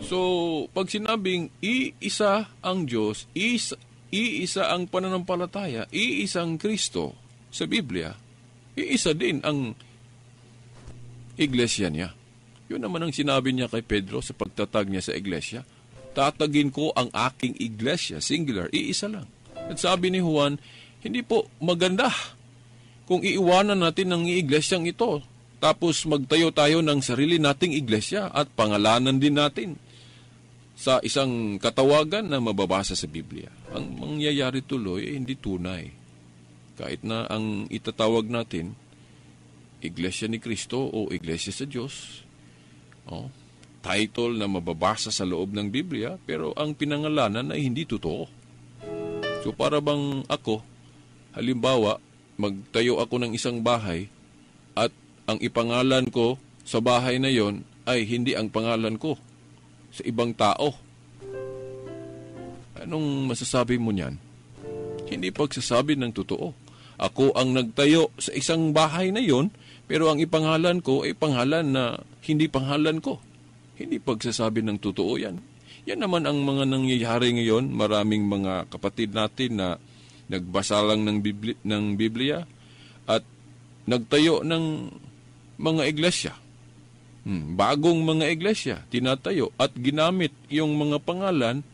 So, pag sinabing iisa ang Diyos, iisa ang pananampalataya, iisang Kristo sa Biblia, iisa din ang iglesia niya. Yun naman ang sinabi niya kay Pedro sa pagtatag niya sa iglesia. Tatagin ko ang aking iglesia, singular, iisa lang. At sabi ni Juan, hindi po maganda kung iiwanan natin ang iglesyang ito, tapos magtayo tayo ng sarili nating iglesia at pangalanan din natin sa isang katawagan na mababasa sa Biblia. Ang mangyayari tuloy ay hindi tunay. Kahit na ang itatawag natin, Iglesia ni Kristo o Iglesia sa Diyos, title na mababasa sa loob ng Biblia, pero ang pinangalanan ay hindi totoo. So para bang ako, halimbawa, magtayo ako ng isang bahay at ang ipangalan ko sa bahay na yon ay hindi ang pangalan ko sa ibang tao. Anong masasabi mo niyan? Hindi pagsasabi ng totoo. Ako ang nagtayo sa isang bahay na yon, pero ang ipangalan ko ay pangalan na hindi pangalan ko. Hindi pagsasabi ng totoo yan. Yan naman ang mga nangyayari ngayon. Maraming mga kapatid natin na nagbasa lang ng Biblia at nagtayo ng mga iglesia. Bagong mga iglesia, tinatayo at ginamit yung mga pangalan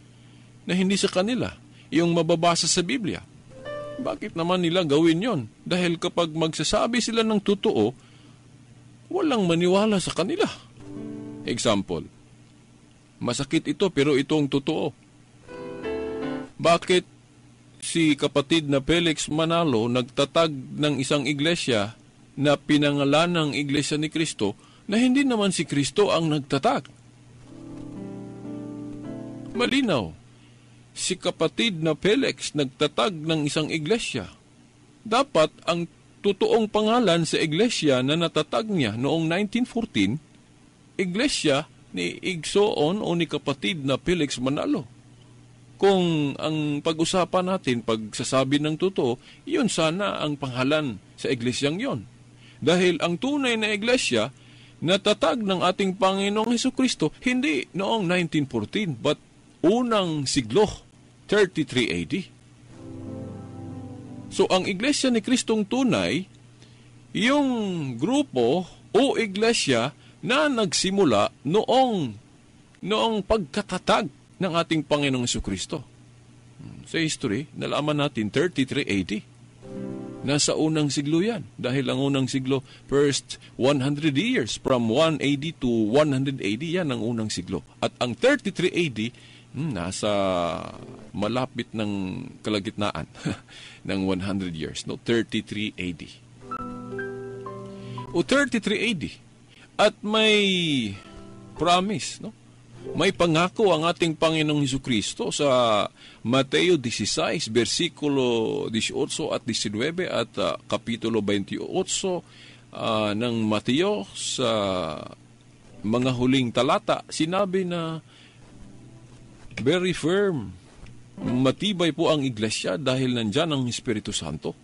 na hindi sa kanila, yung mababasa sa Biblia. Bakit naman nila gawin yon? Dahil kapag magsasabi sila ng totoo, walang maniwala sa kanila. Example, masakit ito pero itong totoo. Bakit si kapatid na Felix Manalo nagtatag ng isang iglesia na pinangalan ng Iglesia ni Kristo na hindi naman si Kristo ang nagtatag? Malinaw, si kapatid na Felix nagtatag ng isang iglesia. Dapat ang totoong pangalan sa iglesia na natatag niya noong 1914, iglesia ni Igsoon o ni kapatid na Felix Manalo. Kung ang pag-usapan natin, pagsasabi ng totoo, yun sana ang pangalan sa iglesyang yon. Dahil ang tunay na iglesia, natatag ng ating Panginoong Hesukristo, hindi noong 1914, but unang siglo, 33 AD. So, ang iglesia ni Kristong tunay, yung grupo o iglesia na nagsimula noong pagkatatag ng ating Panginoong Hesukristo. Sa history, nalaman natin 33 AD. Nasa unang siglo yan. Dahil ang unang siglo, first 100 years, from 1 AD to 100 AD, yan ang unang siglo. At ang 33 AD, nasa malapit ng kalagitnaan ng 100 years. 33 AD. O 33 AD. At may promise, may pangako ang ating Panginoong Hesukristo sa Mateo 16, versikulo 18 at 19 at kapitulo 28 ng Mateo sa mga huling talata. Sinabi na very firm, matibay po ang iglesia dahil nandyan ang Espiritu Santo.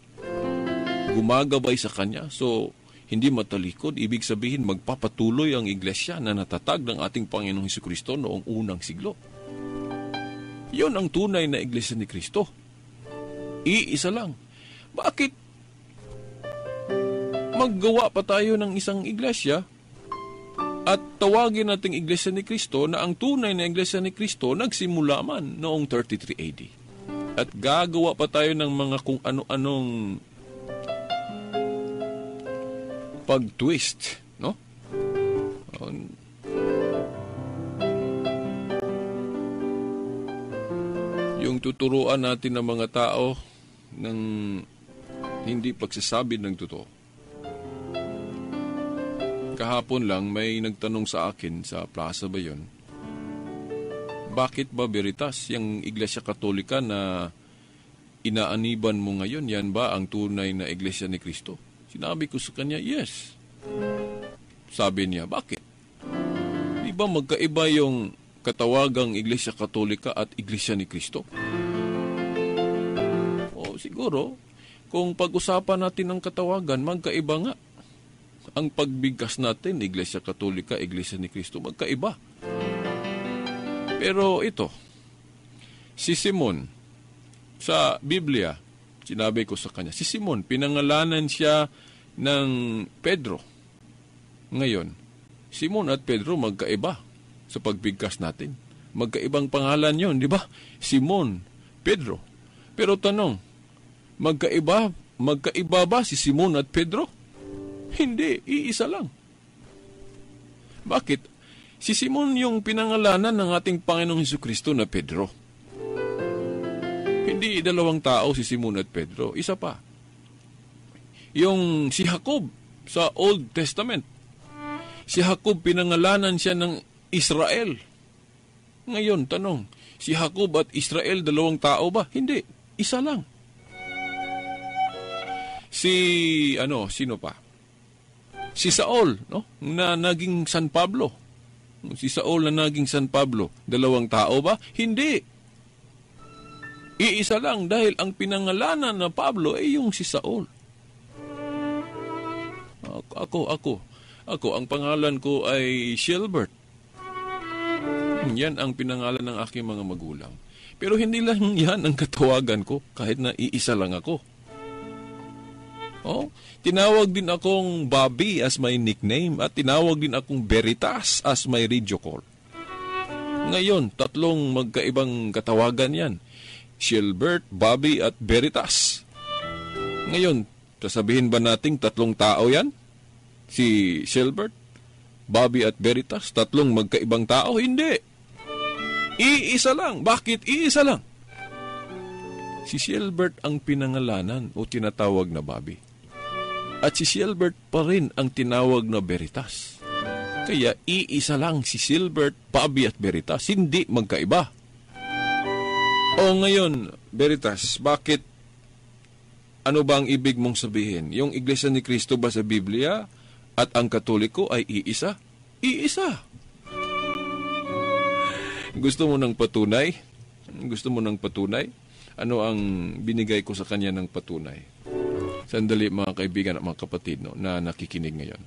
Gumagabay sa Kanya. So, hindi matalikod. Ibig sabihin, magpapatuloy ang iglesia na natatag ng ating Panginoong Hesukristo noong unang siglo. Yun ang tunay na iglesia ni Kristo. Iisa lang. Bakit maggawa pa tayo ng isang iglesia at tawagin nating iglesia ni Kristo na ang tunay na iglesia ni Kristo nagsimula man noong 33 AD? At gagawa pa tayo ng mga kung ano-anong pag-twist, no? Yung tuturuan natin ng mga tao ng hindi pagsasabi ng totoo. Kahapon lang may nagtanong sa akin sa Plaza Bayon, bakit ba Veritas, yung Iglesia Katolika na inaaniban mo ngayon, yan ba ang tunay na Iglesia ni Kristo? Sinabi ko sa kanya, yes. Sabi niya, bakit? Di ba magkaiba yung katawagang Iglesia Katolika at Iglesia ni Kristo? O siguro, kung pag-usapan natin ang katawagan, magkaiba nga. Ang pagbigkas natin, Iglesia Katolika, Iglesia ni Kristo, magkaiba. Pero ito, si Simon, sa Biblia, sinabi ko sa kanya, si Simon, pinangalanan siya ng Pedro. Ngayon, Simon at Pedro magkaiba sa pagbigkas natin. Magkaibang pangalan yon, di ba? Simon, Pedro. Pero tanong, magkaiba ba si Simon at Pedro? Hindi, iisa lang. Bakit? Si Simon yung pinangalanan ng ating Panginoong Hesukristo na Pedro. Hindi dalawang tao si Simon at Pedro, isa pa. Yung si Jacob sa Old Testament. Si Jacob pinangalanan siya ng Israel. Ngayon, tanong, si Jacob at Israel dalawang tao ba? Hindi, isa lang. Sino pa? Si Saul, no? Na naging San Pablo. Si Saul na naging San Pablo, dalawang tao ba? Hindi. Iisa lang dahil ang pinangalanan na Pablo ay yung si Saul. Ako, ang pangalan ko ay Shilbert. Yan ang pinangalan ng aking mga magulang. Pero hindi lang yan ang katawagan ko kahit na iisa lang ako. Tinawag din akong Bobby as my nickname at tinawag din akong Veritas as my radio call. Ngayon, tatlong magkaibang katawagan yan. Shilbert, Bobby at Veritas. Ngayon, sasabihin ba nating tatlong tao yan? Si Shilbert, Bobby at Veritas, tatlong magkaibang tao? Hindi. Iisa lang. Bakit iisa lang? Si Shilbert ang pinangalanan o tinatawag na Bobby. At si Shilbert pa rin ang tinawag na Veritas. Kaya iisa lang si Shilbert, Bobby at Veritas. Hindi magkaiba. O ngayon, Veritas, bakit? Ano ba ang ibig mong sabihin? Yung Iglesia ni Cristo ba sa Biblia at ang Katoliko ay iisa? Iisa. Gusto mo ng patunay? Ano ang binigay ko sa kanya ng patunay? Sandali mga kaibigan at mga kapatid na nakikinig ngayon.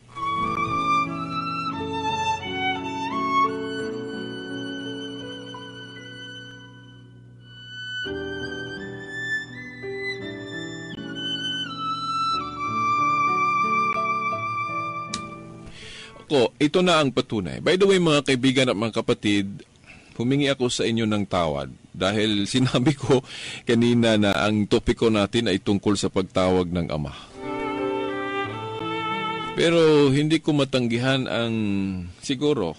Ito na ang patunay. By the way mga kaibigan at mga kapatid, humingi ako sa inyo ng tawad dahil sinabi ko kanina na ang topiko natin ay tungkol sa pagtawag ng Ama. Pero hindi ko matanggihan ang siguro,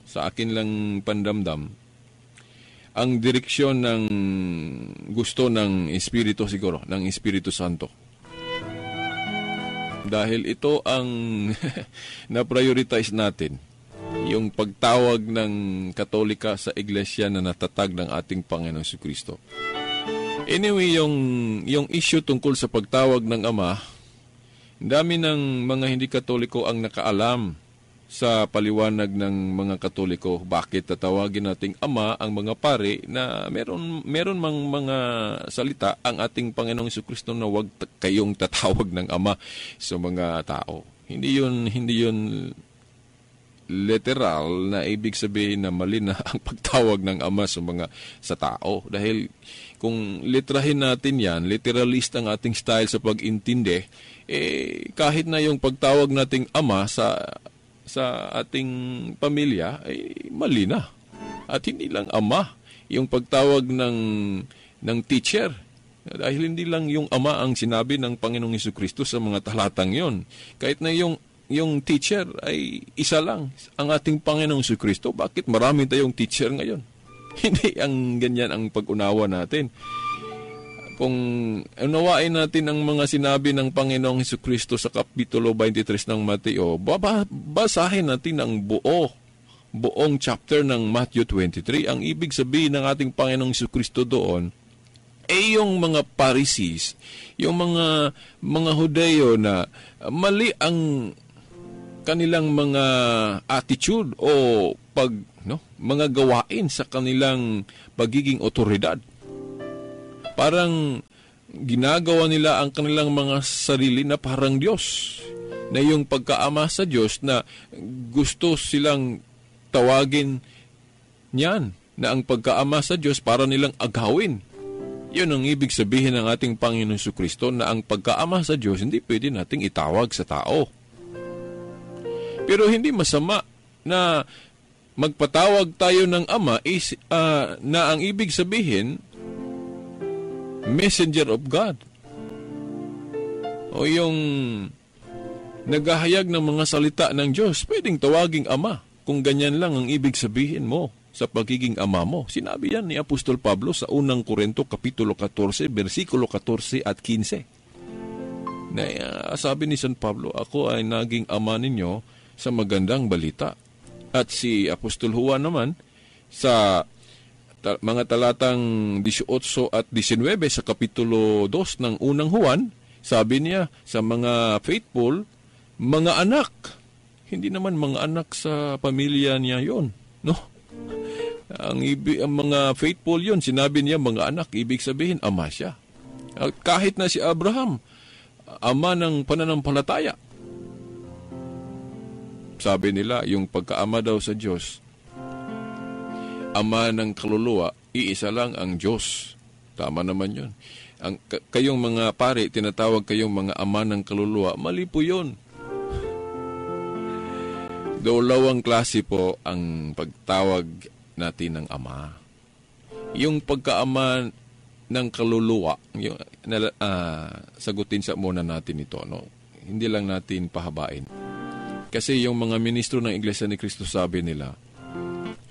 sa akin lang pandamdam, ang direksyon ng gusto ng Espiritu siguro, ng Espiritu Santo. Dahil ito ang na-prioritize natin. Yung pagtawag ng Katolika sa Iglesia na natatag ng ating Panginoong Jesucristo. Anyway, yung issue tungkol sa pagtawag ng Ama, dami ng mga hindi Katoliko ang nakaalam sa paliwanag ng mga Katoliko. Bakit tatawagin nating Ama ang mga pari na meron mang mga salita ang ating Panginoong Jesucristo na huwag kayong tatawag ng Ama sa mga tao. Hindi yun literal na ibig sabihin na mali na ang pagtawag ng Ama sa tao. Dahil kung litrahin natin yan, literalist ang ating style sa pag-intindi, kahit na yung pagtawag nating Ama sa ating pamilya ay mali na. At hindi lang Ama, yung pagtawag ng teacher. Dahil hindi lang yung Ama ang sinabi ng Panginoong Jesucristo sa mga talatang yon. Kahit na yung teacher ay isa lang, ang ating Panginoong Jesucristo. Bakit marami tayong teacher ngayon? Hindi ang ganyan ang pag-unawa natin. Kung unawain natin ang mga sinabi ng Panginoong Jesucristo sa Kapitulo 23 ng Mateo, basahin natin ang buong chapter ng Matthew 23. Ang ibig sabihin ng ating Panginoong Jesucristo doon, yung mga Pharisees, yung mga Hudeo na mali ang kanilang mga attitude o mga gawain sa kanilang pagiging otoridad. Parang ginagawa nila ang kanilang mga sarili na parang Diyos. Na yung pagkaama sa Diyos na gusto silang tawagin niyan na ang pagkaama sa Diyos para nilang agawin. Yun ang ibig sabihin ng ating Panginoon Jesucristo, na ang pagkaama sa Diyos hindi pwede nating itawag sa tao. Pero hindi masama na magpatawag tayo ng Ama na ang ibig sabihin, messenger of God. O yung naghahayag ng mga salita ng Diyos, pwedeng tawaging Ama kung ganyan lang ang ibig sabihin mo sa pagiging ama mo. Sinabi yan ni Apostol Pablo sa unang Korinto Kapitulo 14, versikulo 14 at 15. Na sabi ni San Pablo, ako ay naging ama ninyo sa magandang balita. At si Apostol Juan naman sa mga talatang 18 at 19 sa Kapitulo 2 ng unang Juan, sabi niya sa mga faithful, mga anak. Hindi naman mga anak sa pamilya niya yon, no? Ang mga faithful yon, sinabi niya mga anak, ibig sabihin ama siya. Kahit na si Abraham, ama ng pananampalataya. Sabi nila, yung pagkaama daw sa Diyos, ama ng kaluluwa, iisa lang ang Diyos. Tama naman yun. Kayong mga pare, tinatawag kayong mga ama ng kaluluwa, mali po yun. Dalawang klase po ang pagtawag natin ng ama. Yung pagkaama ng kaluluwa, sagutin sa muna natin ito, no? Hindi lang natin pahabain. Kasi yung mga ministro ng Iglesia ni Cristo, sabi nila,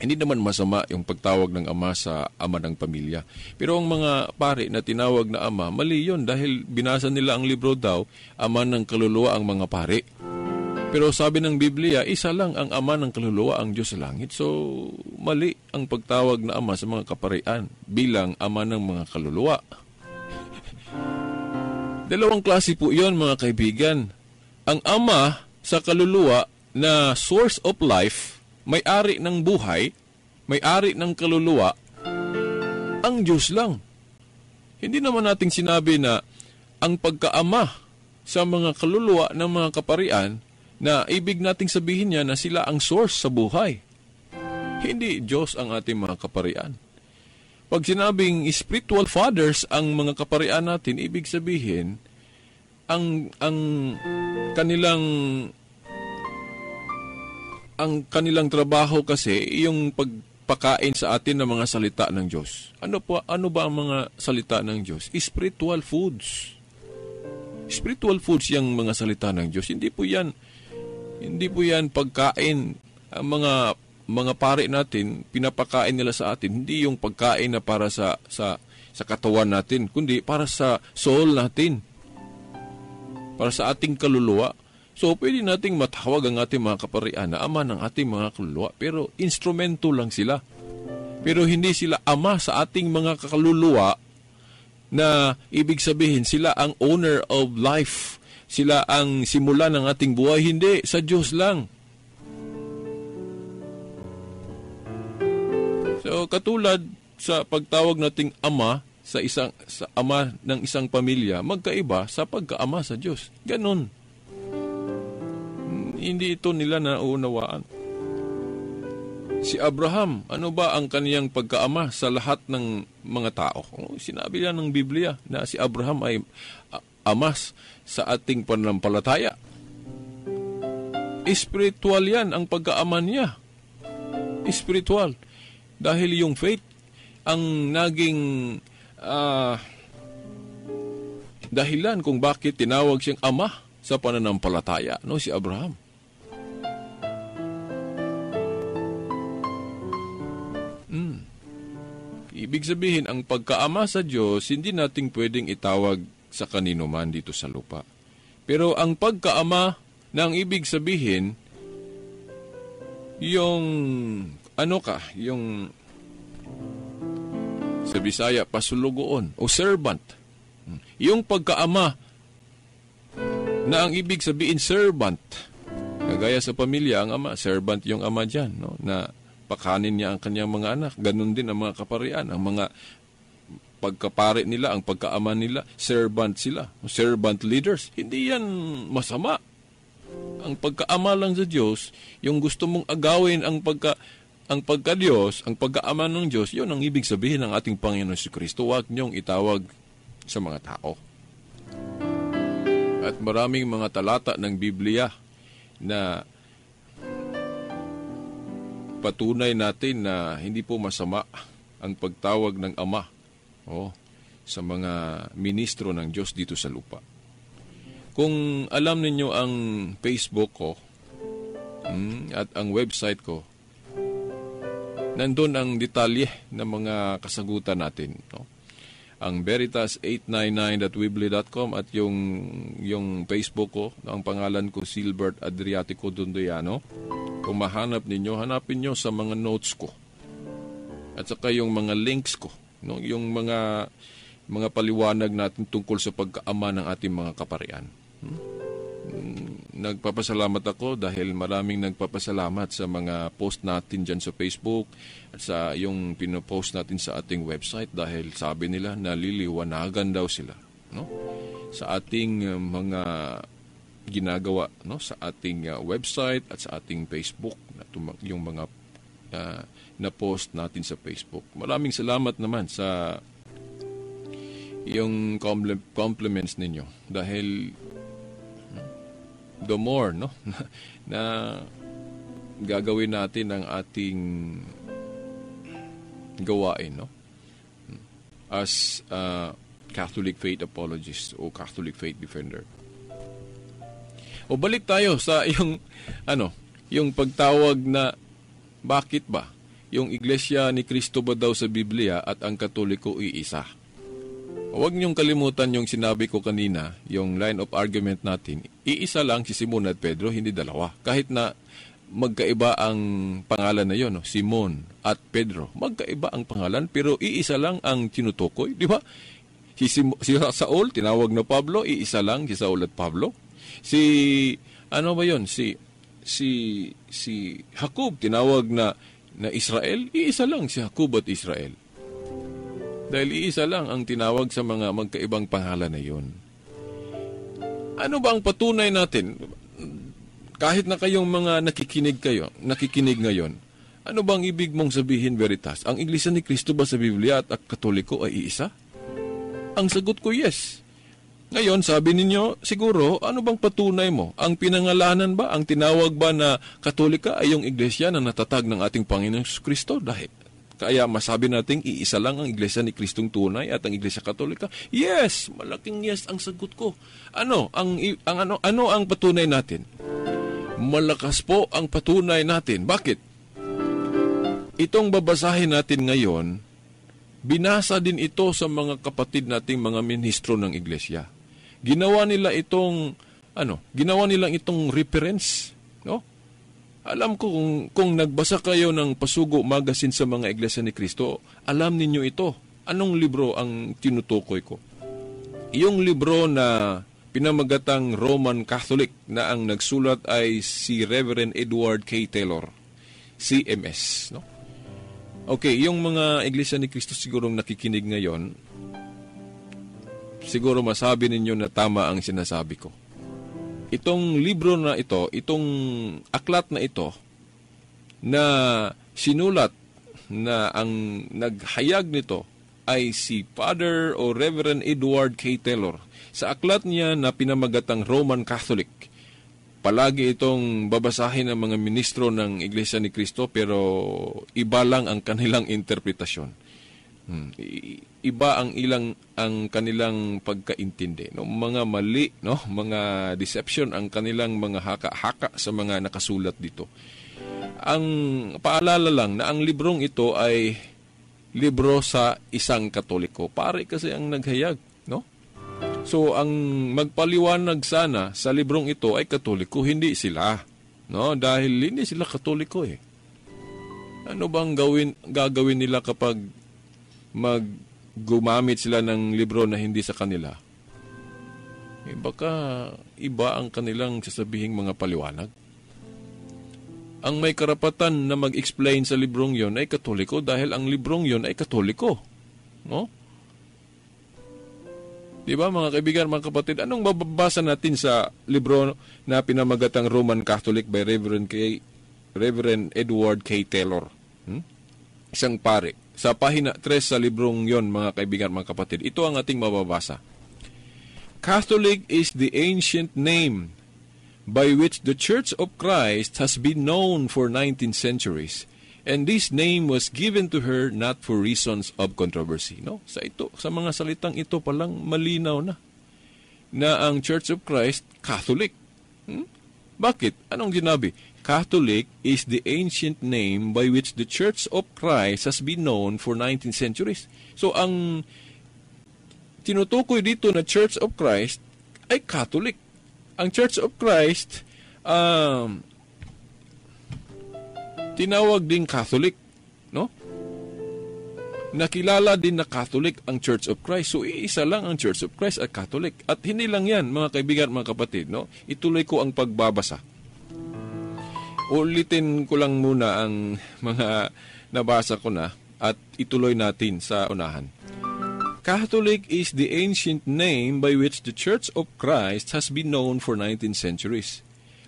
hindi naman masama yung pagtawag ng ama sa ama ng pamilya. Pero ang mga pare na tinawag na ama, mali yun dahil binasa nila ang libro daw, ama ng kaluluwa ang mga pare. Pero sabi ng Biblia, isa lang ang ama ng kaluluwa, ang Diyos sa langit. So, mali ang pagtawag na ama sa mga kaparian bilang ama ng mga kaluluwa. Dalawang klase po yon, mga kaibigan. Ang ama sa kaluluwa na source of life, may-ari ng buhay, may-ari ng kaluluwa, ang Diyos lang. Hindi naman nating sinabi na ang pagkaama sa mga kaluluwa ng mga kaparian, na ibig nating sabihin niya na sila ang source sa buhay. Hindi Diyos ang ating mga kaparian. Pag sinabing spiritual fathers ang mga kaparian natin, ibig sabihin, ang kanilang trabaho kasi, yung pagpakain sa atin ng mga salita ng Diyos. Ano ba ang mga salita ng Diyos? Spiritual foods. Spiritual foods yung mga salita ng Diyos. Hindi po yan pagkain. Ang mga pare natin, pinapakain nila sa atin, hindi yung pagkain na para sa katawan natin, kundi para sa soul natin. Para sa ating kaluluwa. So, pwede nating matawag ang ating mga kaparian na ama ng ating mga kaluluwa, pero instrumento lang sila. Pero hindi sila ama sa ating mga kaluluwa, na ibig sabihin sila ang owner of life. Sila ang simula ng ating buhay. Hindi, sa Diyos lang. So, katulad sa pagtawag nating ama sa ama ng isang pamilya, magkaiba sa pagkaama sa Diyos. Ganon. Hindi ito nila nauunawaan. Si Abraham, ano ba ang kaniyang pagkaama sa lahat ng mga tao? Sinabi yan ng Biblia na si Abraham ay amas sa ating pananampalataya. Spiritual yan ang pagkaama niya. Spiritual. Dahil yung faith ang naging dahilan kung bakit tinawag siyang ama sa pananampalataya, no, si Abraham. Ibig sabihin, ang pagkaama sa Diyos, hindi nating pwedeng itawag sa kanino man dito sa lupa. Pero ang pagkaama na ang ibig sabihin, yung yung sa Bisaya, pasulugoon o servant. Yung pagkaama na ang ibig sabihin servant. Kagaya sa pamilya, ang ama, servant yung ama dyan, no? Na pakanin niya ang kanyang mga anak. Ganon din ang mga kaparian. Ang mga pagkapare nila, ang pagkaama nila, servant sila. Servant leaders. Hindi yan masama. Ang pagkaama lang sa Diyos, yung gusto mong agawin ang ang pagka-Diyos, ang pagkaama ng Diyos, yun ang ibig sabihin ng ating Panginoon Jesucristo. Huwag niyong itawag sa mga tao. At maraming mga talata ng Biblia na patunay natin na hindi po masama ang pagtawag ng Ama sa mga ministro ng Diyos dito sa lupa. Kung alam ninyo ang Facebook ko at ang website ko, nandun ang detalye ng mga kasagutan natin. Ang veritas899.weebly.com at yung Facebook ko, ang pangalan ko Silbert Adriatico Dundoyano. Kung mahanap ninyo, hanapin nyo sa mga notes ko. At saka yung mga links ko, yung mga paliwanag natin tungkol sa pagkaama ng ating mga kaparian. Nagpapasalamat ako dahil maraming nagpapasalamat sa mga post natin dyan sa Facebook at sa yung pinopost natin sa ating website dahil sabi nila naliliwanagan daw sila sa ating mga ginagawa sa ating website at sa ating Facebook, yung mga na-post natin sa Facebook. Maraming salamat naman sa yung compliments ninyo dahil the more na gagawin natin ang ating gawain as Catholic faith apologist o Catholic faith defender. O balik tayo sa yung pagtawag na bakit ba yung Iglesia ni Cristo ba daw sa Biblia at ang Katoliko iisa? Huwag niyong kalimutan yung sinabi ko kanina, yung line of argument natin. Iisa lang si Simon at Pedro, hindi dalawa. Kahit na magkaiba ang pangalan na yun, Simon at Pedro. Magkaiba ang pangalan, pero iisa lang ang tinutukoy. Di ba? Si Saul, tinawag na Pablo, iisa lang si Saul at Pablo. Si Jacob, tinawag na Israel, iisa lang si Jacob at Israel. Dahil iisa lang ang tinawag sa mga magkaibang pangalan na yun. Ano ba ang patunay natin? Kahit na kayong mga nakikinig ngayon, ano ba ang ibig mong sabihin, Veritas? Ang Iglesia ni Cristo ba sa Biblia at Katoliko ay iisa? Ang sagot ko, yes. Ngayon, sabi ninyo, siguro, ano bang patunay mo? Ang pinangalanan ba, ang tinawag ba na Katolika ay yung Iglesia na natatag ng ating Panginoong Kristo? Dahil kaya masabi natin, iisa lang ang Iglesia ni Kristong tunay at ang Iglesia Katolika? Yes! Malaking yes ang sagot ko. Ano ang patunay natin? Malakas po ang patunay natin. Bakit? Itong babasahin natin ngayon, binasa din ito sa mga kapatid nating mga ministro ng Iglesia. Ginawa nilang itong reference, no? Alam ko kung nagbasa kayo ng Pasugo Magazine sa mga Iglesia ni Cristo, alam ninyo ito. Anong libro ang tinutukoy ko? Yung libro na pinamagatang Roman Catholic na ang nagsulat ay si Reverend Edward K. Taylor, CMS, no? Okay, yung mga Iglesia ni Cristo sigurong nakikinig ngayon, siguro masabi ninyo na tama ang sinasabi ko. Itong libro na ito, itong aklat na ito, na sinulat na ang naghayag nito ay si Father o Reverend Edward K. Taylor. Sa aklat niya na pinamagatang Roman Catholic, palagi itong babasahin ng mga ministro ng Iglesia ni Cristo pero iba lang ang kanilang interpretasyon. Iba ang kanilang pagkaintindi, no? Mga mali, no? Mga deception ang kanilang mga haka-haka sa mga nakasulat dito. Ang paalala lang na ang librong ito ay libro sa isang Katoliko. Pare kasi ang naghayag, no? So ang magpaliwanag sana sa librong ito ay Katoliko, hindi sila, no? Dahil hindi sila Katoliko eh. Ano bang gagawin nila kapag gumamit sila ng libro na hindi sa kanila? Baka iba ang kanilang sasabihing mga paliwanag. Ang may karapatan na mag-explain sa librong yon ay Katoliko dahil ang librong yon ay Katoliko. No? Di ba mga kaibigan, mga kapatid, anong mababasa natin sa libro na pinamagatang Roman Catholic by Reverend Edward K. Taylor? isang pare. Sa pahina 3 sa librong yon, mga kaibigan, mga kapatid, ito ang ating mababasa. Catholic is the ancient name by which the Church of Christ has been known for 19 centuries. And this name was given to her not for reasons of controversy. No? Sa mga salitang ito palang malinaw na ang Church of Christ, Catholic. Bakit? Anong sinabi? Catholic is the ancient name by which the Church of Christ has been known for 19 centuries. So, ang tinutukoy dito na Church of Christ ay Catholic. Ang Church of Christ, tinawag din Catholic, no? Nakilala din na Catholic ang Church of Christ. So, iisa lang ang Church of Christ at Catholic. At hindi lang yan, mga kaibigan, mga kapatid, no? Ituloy ko ang pagbabasa. Ulitin ko lang muna ang mga nabasa ko na at ituloy natin sa unahan. Catholic is the ancient name by which the Church of Christ has been known for 19 centuries.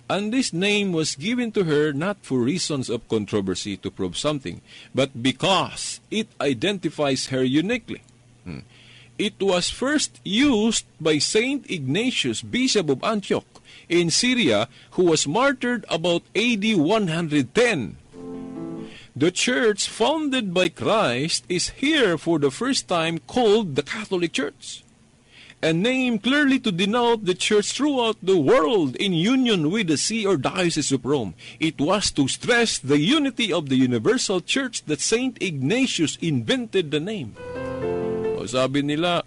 And this name was given to her not for reasons of controversy to prove something, but because it identifies her uniquely. It was first used by Saint Ignatius, Bishop of Antioch, in Syria, who was martyred about AD 110. The church founded by Christ is here for the first time called the Catholic Church, a name clearly to denote the church throughout the world in union with the See or Diocese of Rome. It was to stress the unity of the universal church that Saint Ignatius invented the name. O sabi nila,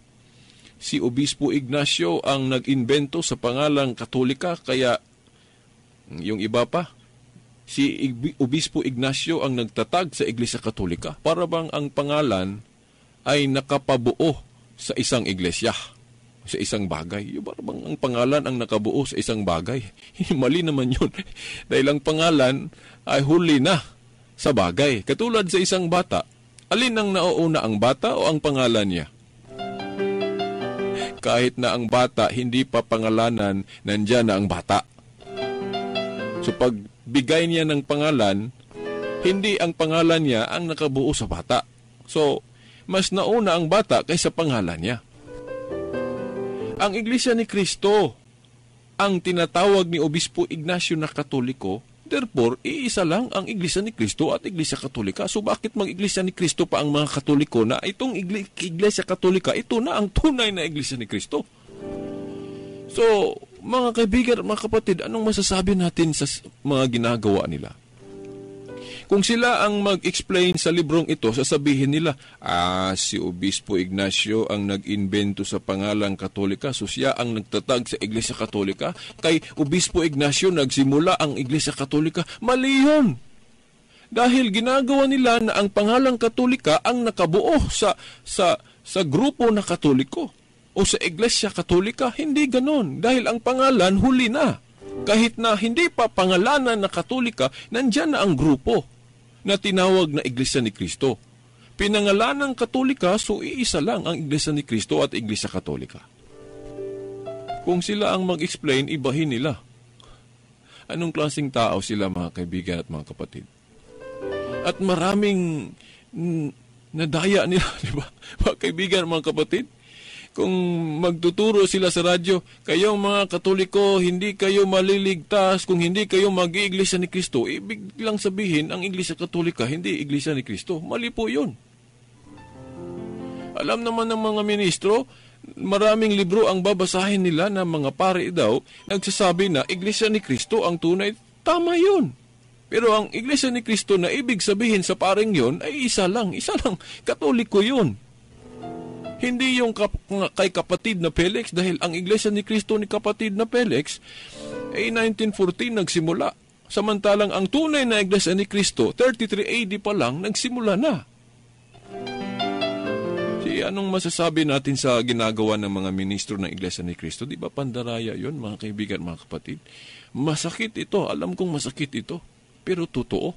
si Obispo Ignacio ang nag-invento sa pangalang Katolika, kaya yung iba pa, si Obispo Ignacio ang nagtatag sa Iglesia Katolika. Para bang ang pangalan ay nakapabuo sa isang iglesia, sa isang bagay. Yung para bang ang pangalan ang nakabuo sa isang bagay. Mali naman yun. Dahil ang pangalan ay huli na sa bagay. Katulad sa isang bata, alin ang nauuna, ang bata o ang pangalan niya? Kahit na ang bata hindi pa pangalanan, nandyan na ang bata. So pagbigay niya ng pangalan, hindi ang pangalan niya ang nakabuo sa bata. So, mas nauna ang bata kaysa pangalan niya. Ang Iglesia ni Cristo, ang tinatawag ni Obispo Ignacio na Katoliko, therefore, iisa lang ang Iglesia ni Cristo at Iglesia Katolika. So bakit mag-Iglesia ni Cristo pa ang mga Katoliko na itong Iglesia Katolika, ito na ang tunay na Iglesia ni Cristo? So, mga kaibigan, mga kapatid, anong masasabi natin sa mga ginagawa nila? Kung sila ang mag-explain sa librong ito, sasabihin nila, si Obispo Ignacio ang nag-invento sa pangalang Katolika, so siya ang nagtatag sa Iglesia Katolika. Kay Obispo Ignacio nagsimula ang Iglesia Katolika. Mali yun! Dahil ginagawa nila na ang pangalang Katolika ang nakabuo sa grupo na Katoliko o sa Iglesia Katolika. Hindi ganon, dahil ang pangalan huli na. Kahit na hindi pa pangalanan na Katolika, nandyan na ang grupo na tinawag na Iglesia ni Cristo. Pinangalan ng Katolika, so iisa lang ang Iglesia ni Cristo at Iglesia Katolika. Kung sila ang mag-explain, ibahin nila. Anong klaseng tao sila, mga kaibigan at mga kapatid? At maraming nadaya nila, di ba? Mga kaibigan at mga kapatid, kung magtuturo sila sa radyo, kayong mga Katoliko, hindi kayo maliligtas kung hindi kayo mag-iiglesia ni Cristo. Ibig lang sabihin, ang Iglesia Katolika, hindi Iglesia ni Cristo. Mali po yun. Alam naman ng mga ministro, maraming libro ang babasahin nila na mga pare daw, nagsasabi na Iglesia ni Cristo ang tunay. Tama yun. Pero ang Iglesia ni Cristo na ibig sabihin sa paring yun, ay isa lang. Isa lang. Katoliko yun. Hindi yung kay kapatid na Felix, dahil ang Iglesia ni Cristo ni kapatid na Felix ay 1914 nagsimula. Samantalang ang tunay na Iglesia ni Cristo, 33 AD pa lang, nagsimula na. Anong masasabi natin sa ginagawa ng mga ministro ng Iglesia ni Cristo? Di ba pandaraya yun, mga kaibigan, mga kapatid? Masakit ito. Alam kong masakit ito. Pero totoo.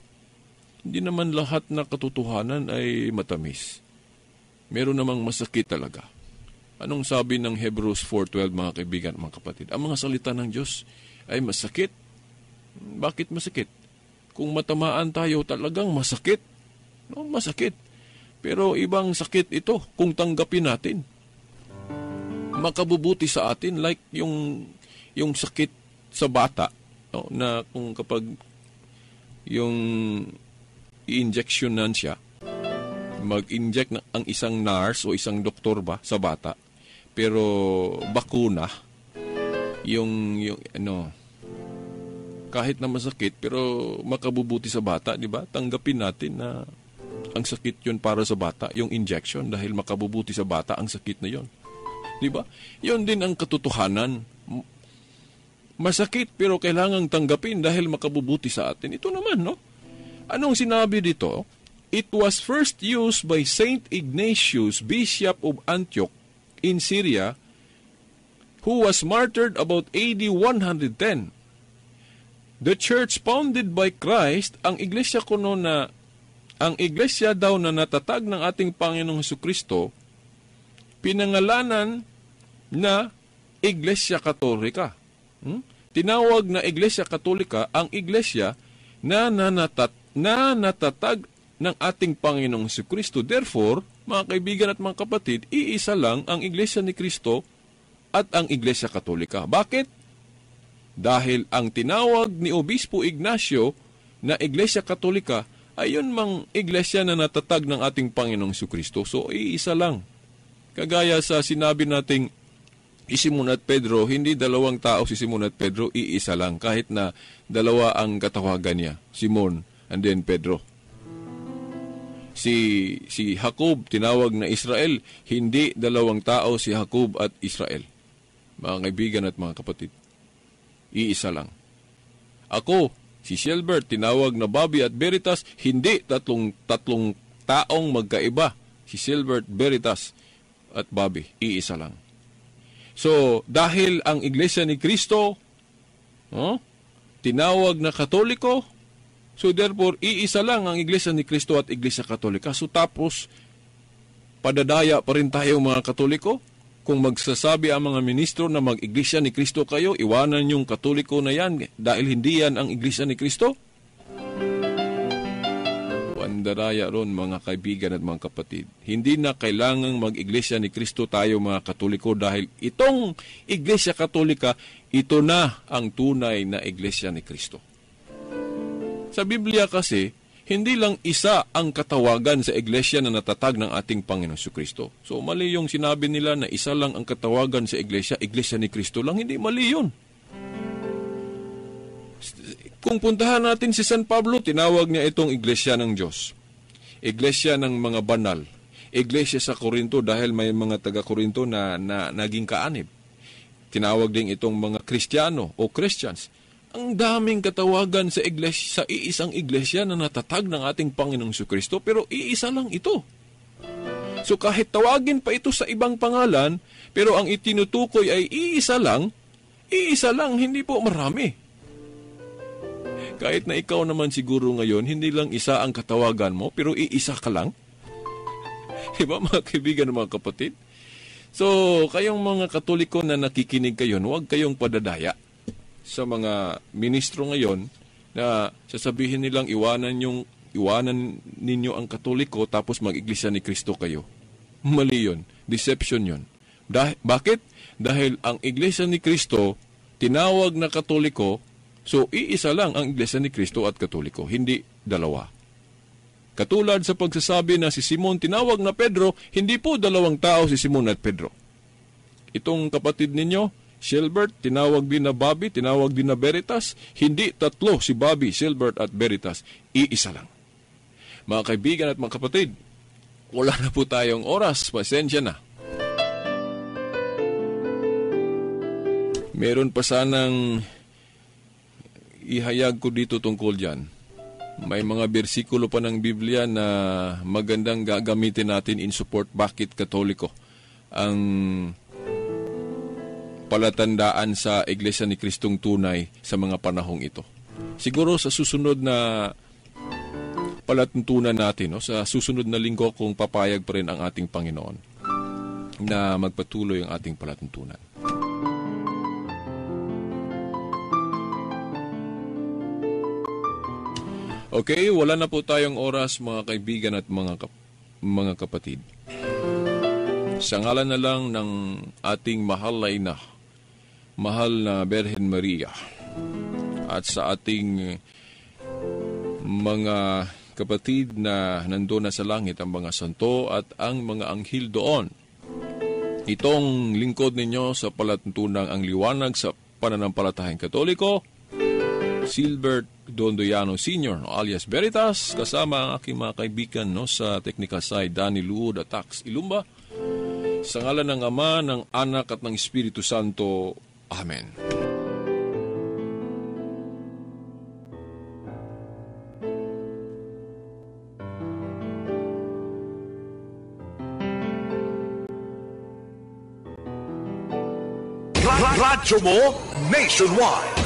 Hindi naman lahat na katotohanan ay matamis. Meron namang masakit talaga. Anong sabi ng Hebrews 4:12, mga kaibigan, mga kapatid? Ang mga salita ng Diyos ay masakit. Bakit masakit? Kung matamaan tayo, talagang masakit. No, masakit. Pero ibang sakit ito kung tanggapin natin. Makabubuti sa atin like yung sakit sa bata, no, na kung kapag yung i-injectionan siya, mag-inject ang isang nurse o isang doktor ba sa bata, pero bakuna, yung kahit na masakit pero makabubuti sa bata, di ba? Tanggapin natin na ang sakit yun para sa bata, yung injection, dahil makabubuti sa bata ang sakit na yun. Di ba? Yun din ang katotohanan. Masakit pero kailangang tanggapin dahil makabubuti sa atin. Ito naman, no? Anong sinabi dito? It was first used by Saint Ignatius, Bishop of Antioch in Syria, who was martyred about AD 110. The church founded by Christ, ang iglesia ang iglesia daw na natatag ng ating Panginoong Hesukristo, pinangalanan na Iglesia Katolika. Tinawag na Iglesia Katolika ang iglesia na natatag ng ating Panginoong Hesukristo. Therefore, mga kaibigan at mga kapatid, iisa lang ang Iglesia ni Kristo at ang Iglesia Katolika. Bakit? Dahil ang tinawag ni Obispo Ignacio na Iglesia Katolika ay yun mang iglesia na natatag ng ating Panginoong Hesukristo. So, iisa lang. Kagaya sa sinabi nating Simon at Pedro, hindi dalawang tao si Simon at Pedro, iisa lang. Kahit na dalawa ang katawagan niya, Simon and then Pedro. Si Jacob, tinawag na Israel, hindi dalawang tao si Jacob at Israel. Mga kaibigan at mga kapatid, iisa lang. Ako, si Shelbert, tinawag na Bobby at Veritas, hindi tatlong taong magkaiba. Si Shelbert, Veritas at Bobby, iisa lang. So, dahil ang Iglesia ni Kristo, tinawag na Katoliko, so therefore, iisa lang ang Iglesia ni Kristo at Iglesia Katolika. So tapos, padadaya pa rin tayo mga Katoliko. Kung magsasabi ang mga ministro na mag-Iglesia ni Kristo kayo, iwanan yung Katoliko na yan dahil hindi yan ang Iglesia ni Kristo. Pandaraya ron mga kaibigan at mga kapatid. Hindi na kailangang mag-Iglesia ni Kristo tayo mga Katoliko dahil itong Iglesia Katolika, ito na ang tunay na Iglesia ni Kristo. Sa Biblia kasi, hindi lang isa ang katawagan sa iglesia na natatag ng ating Panginoong Kristo. So, mali yung sinabi nila na isa lang ang katawagan sa iglesia ni Kristo lang. Hindi, mali yun. Kung puntahan natin si San Pablo, tinawag niya itong iglesia ng Diyos. Iglesia ng mga banal. Iglesia sa Korinto dahil may mga taga-Korinto na naging kaanib. Tinawag din itong mga Kristiyano o Christians. Ang daming katawagan sa iglesia, sa iisang iglesia na natatag ng ating Panginoong Kristo, pero iisa lang ito. So kahit tawagin pa ito sa ibang pangalan, pero ang itinutukoy ay iisa lang, hindi po marami. Kahit na ikaw naman siguro ngayon, hindi lang isa ang katawagan mo, pero iisa ka lang. Diba mga kaibigan mga kapatid? So, kayong mga Katoliko na nakikinig kayo, huwag kayong padadaya sa mga ministro ngayon na sasabihin nilang iwanan ninyo ang Katoliko tapos mag-Iglesia ni Kristo kayo. Mali yun. Deception yun. Bakit? Dahil ang Iglesia ni Kristo, tinawag na Katoliko, so iisa lang ang Iglesia ni Kristo at Katoliko, hindi dalawa. Katulad sa pagsasabi na si Simon tinawag na Pedro, hindi po dalawang tao si Simon at Pedro. Itong kapatid ninyo, Shelbert, tinawag din na Bobby, tinawag din na Veritas. Hindi tatlo si Bobby, Shelbert at Veritas. Iisa lang. Mga kaibigan at mga kapatid, wala na po tayong oras. Pasensya na. Meron pa sanang ihayag ko dito tungkol dyan. May mga bersikulo pa ng Biblia na magandang gagamitin natin in support bakit Katoliko ang palatandaan sa Iglesia ni Kristong tunay sa mga panahong ito. Siguro sa susunod na palatuntunan natin, sa susunod na linggo kung papayag pa rin ang ating Panginoon na magpatuloy ang ating palatuntunan. Okay, wala na po tayong oras mga kaibigan at mga kapatid. Sa ngalan na lang ng ating mahal na ina, mahal na Birhen Maria, at sa ating mga kapatid na nandoon na sa langit, ang mga santo at ang mga anghel doon. Itong lingkod ninyo sa palatuntunang ang liwanag sa pananampalatahang Katoliko, Silbert Dondoyano Sr. alias Veritas, kasama ang aking mga kaibigan sa technical side, Danny Luod at Tax Ilumba. Sa ngalan ng Ama, ng Anak at ng Espiritu Santo. Amen. Radyo mo nationwide.